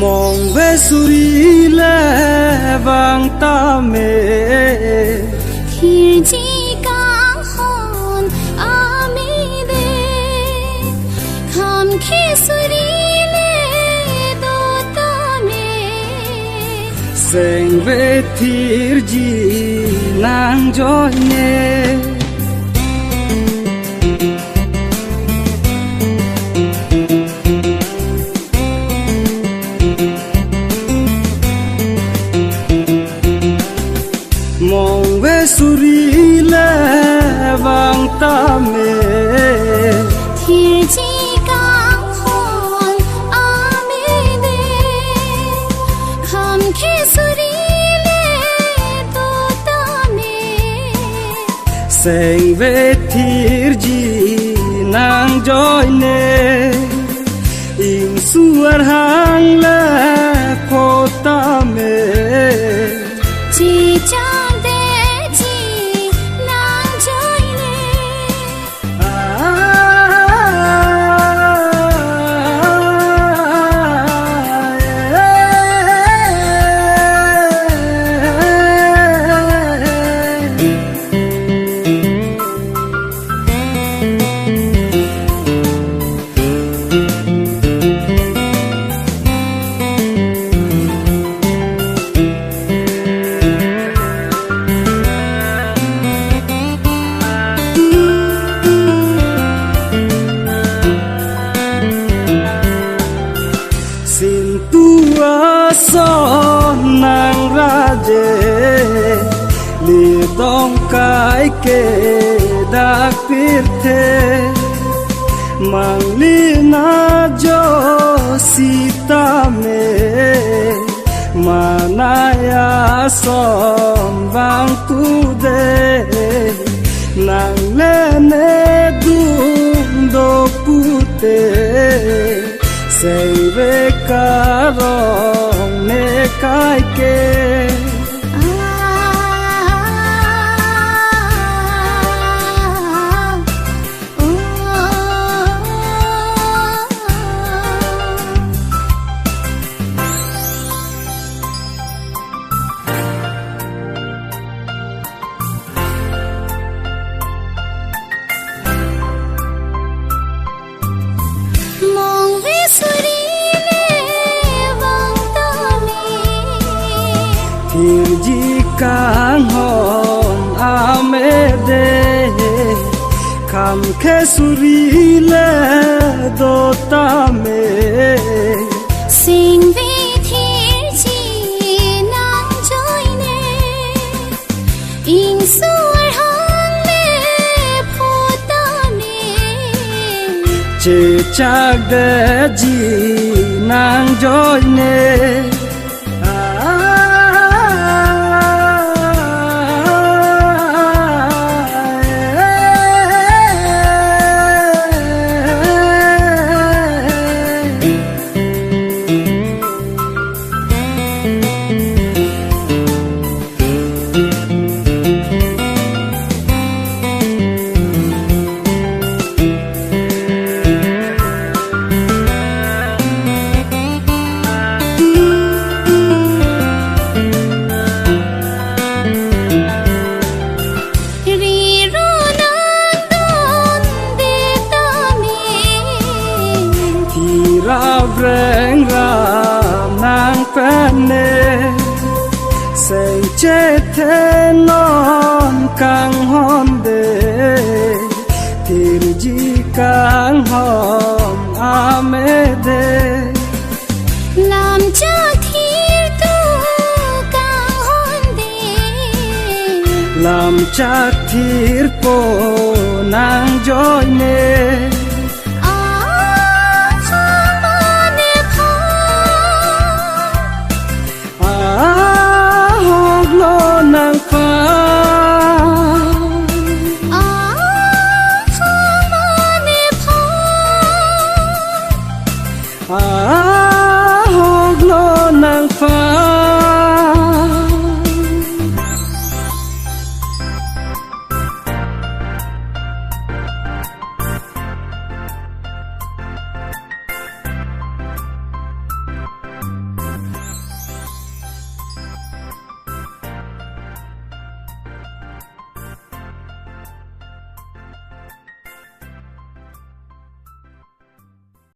mong về suri lệ vàng ta mê thiên chi cang hồn ami de kham khi suri lệ do ta mê sen về thir ji nang joy ne mong về suri lệ vàng ta mê thiên chi cang hồn ami de kham khi suri lệ do ta mê sen về thir ji nang joy ne in suar hang lệ ko ta mê chỉ cha để chỉ nàng chơi nè xin tua son nàng ra dê lìa đông cái kê đã biết thế mang li na jo si ta mê mà naya son vang tu de nàng lên đun do pute say về cả rong nè cái kê mong về suri lệ vàng ta mê thiên ji cang hon ame de kham khe suri lệ do ta mê xin về thiên chi nàng chơi nè in suar hang lệ pho ta mê che chak de ji nang joy ne ra reng ra nang phen ne sen che the non kang hon de tir ji kang hom ame de làm cho thiên tu càng hôn de làm chắc thir po nang joy ne